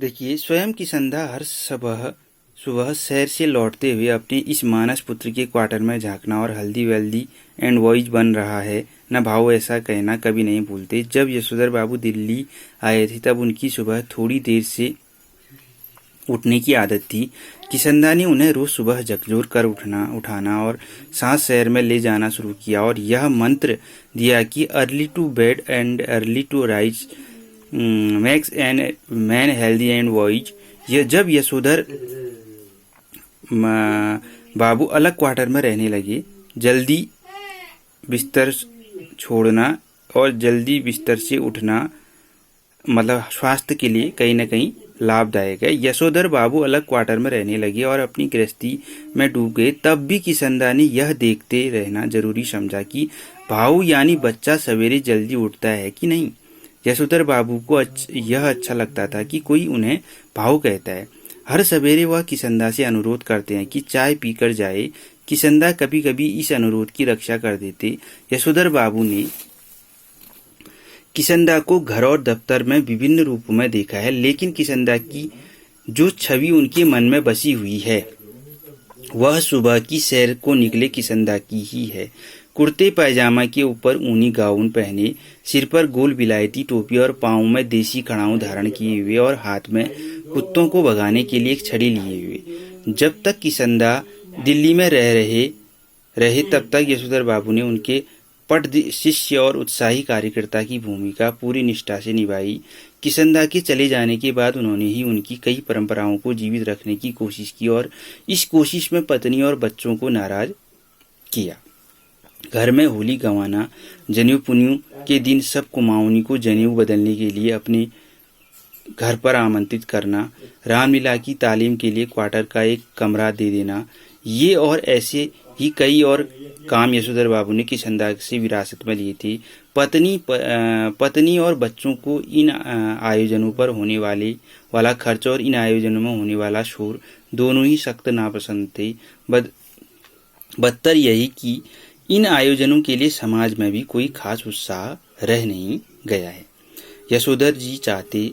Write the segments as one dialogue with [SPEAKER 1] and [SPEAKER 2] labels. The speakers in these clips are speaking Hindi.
[SPEAKER 1] देखिए, स्वयं किशंदा हर सुबह सुबह शहर से लौटते हुए अपने इस मानस पुत्र के क्वार्टर में झांकना और हल्दी वेल्दी एंड वॉइस बन रहा है न भाव ऐसा कहना कभी नहीं भूलते। जब यशोधर बाबू दिल्ली आए थे तब उनकी सुबह थोड़ी देर से उठने की आदत थी। किशंदा ने उन्हें रोज सुबह झकझोर कर उठाना और साथ शहर में ले जाना शुरू किया और यह मंत्र दिया कि early to bed and early to rise makes an man healthy and wise. जब यशोधर बाबू अलग क्वार्टर में रहने लगे, जल्दी बिस्तर छोड़ना और जल्दी बिस्तर से उठना मतलब स्वास्थ्य के लिए कहीं न कहीं लाभदायक है। यशोधर बाबू अलग क्वार्टर में रहने लगे और अपनी गृहस्थी में डूब गए। तब भी किशंदा ने यह देखते रहना जरूरी समझा कि भाऊ यानी बच्चा सवेरे जल्दी उठता है कि नहीं। यशोधर बाबू को यह अच्छा लगता था कि कोई उन्हें भाऊ कहता है। हर सवेरे वह किशंदा से अनुरोध करते हैं कि चाय पीकर जाए। किशंदा कभी कभी इस अनुरोध की रक्षा कर देते। यशोधर बाबू ने किशंदा को घर और दफ्तर में विभिन्न रूपों में देखा है, लेकिन किशंदा की जो छवि उनके मन में बसी हुई है वह सुबह की सैर को निकले किशंदा की ही है। कुर्ते पैजामा के ऊपर ऊनी गाउन पहने, सिर पर गोल विलायती टोपी और पांव में देसी खड़ाऊ धारण किए हुए और हाथ में कुत्तों को भगाने के लिए एक छड़ी लिए हुए जब तक किशंदा दिल्ली में रहे तब तक यशोधर बाबू ने उनके पट शिष्य और उत्साही कार्यकर्ता की भूमिका पूरी निष्ठा से निभाई। किशंदा के चले जाने के बाद उन्होंने ही उनकी कई परंपराओं को जीवित रखने की कोशिश की और इस कोशिश में पत्नी और बच्चों को नाराज किया। घर में होली गंवाना, जनेऊ पुनेऊ के दिन सब कुमाऊनी को जनेऊ बदलने के लिए अपने घर पर आमंत्रित करना, रामलीला की तालीम के लिए क्वार्टर का एक कमरा दे देना, ये और ऐसे ही कई और काम यशोधर बाबू ने किशंदा से विरासत में लिए थे। पत्नी और बच्चों को इन आयोजनों पर होने वाला खर्च और इन आयोजनों में होने वाला शोर दोनों ही सख्त नापसंद थे। बदतर यही कि इन आयोजनों के लिए समाज में भी कोई खास उत्साह रह नहीं गया है। यशोधर जी चाहते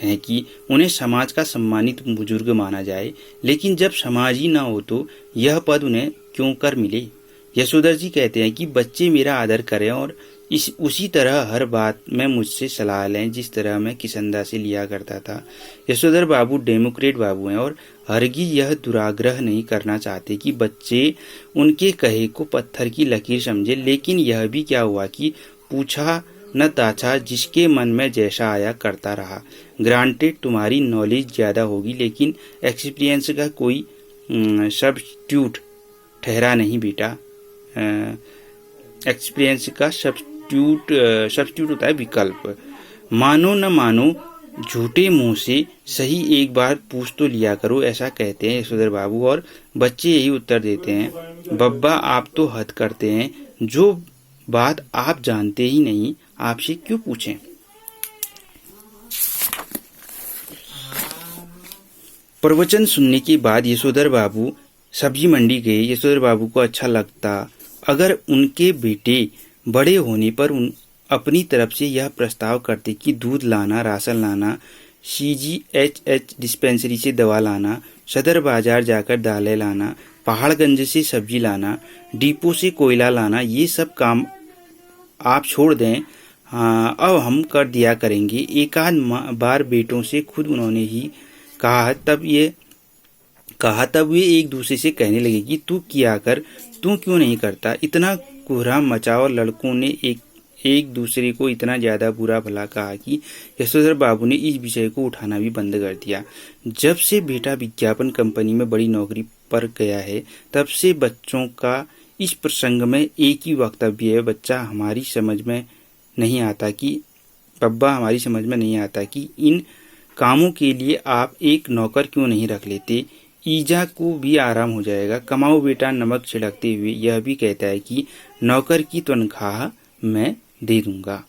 [SPEAKER 1] हैं कि उन्हें समाज का सम्मानित बुजुर्ग माना जाए, लेकिन जब समाज ही ना हो तो यह पद उन्हें क्यों कर मिले। यशोधर जी कहते हैं कि बच्चे मेरा आदर करें और उसी तरह हर बात में मुझसे सलाह लें जिस तरह मैं किशंदा से लिया करता था। यशोधर बाबू डेमोक्रेट बाबू हैं और हरगिज यह दुराग्रह नहीं करना चाहते कि बच्चे उनके कहे को पत्थर की लकीर समझे। लेकिन यह भी क्या हुआ कि पूछा न ताछा, जिसके मन में जैसा आया करता रहा। ग्रांटेड तुम्हारी नॉलेज ज्यादा होगी, लेकिन एक्सपीरियंस का कोई सब्स्टिट्यूट ठहरा नहीं बेटा। एक्सपीरियंस का सब्स्टिट्यूट होता है विकल्प। मानो न मानो झूठे मुंह से सही एक बार पूछ तो लिया करो, ऐसा कहते हैं यशोधर बाबू और बच्चे यही उत्तर देते हैं, बब्बा आप तो हद करते हैं, जो बात आप जानते ही नहीं आपसे क्यों पूछें। प्रवचन सुनने के बाद यशोधर बाबू सब्जी मंडी गए। यशोधर बाबू को अच्छा लगता अगर उनके बेटे बड़े होने पर अपनी तरफ से यह प्रस्ताव करते कि दूध लाना, राशन लाना, CGHH डिस्पेंसरी से दवा लाना, सदर बाजार जाकर दालें लाना, पहाड़गंज से सब्जी लाना, डिपो से कोयला लाना, ये सब काम आप छोड़ दें, अब हम कर दिया करेंगे। एक आध बार बेटों से खुद उन्होंने ही कहा, तब वे एक दूसरे से कहने लगे कि तू किया कर, तू क्यों नहीं करता। इतना कोहराम मचा और लड़कों ने एक दूसरे को इतना ज्यादा बुरा भला कहा कि यशोधर बाबू ने इस विषय को उठाना भी बंद कर दिया। जब से बेटा विज्ञापन कंपनी में बड़ी नौकरी पर गया है तब से बच्चों का इस प्रसंग में एक ही वक्तव्य है, बब्बा हमारी समझ में नहीं आता कि इन कामों के लिए आप एक नौकर क्यों नहीं रख लेते, ईजा को भी आराम हो जाएगा। कमाओ बेटा नमक छिड़कते हुए यह भी कहता है कि नौकर की तनख्वाह मैं दे दूंगा।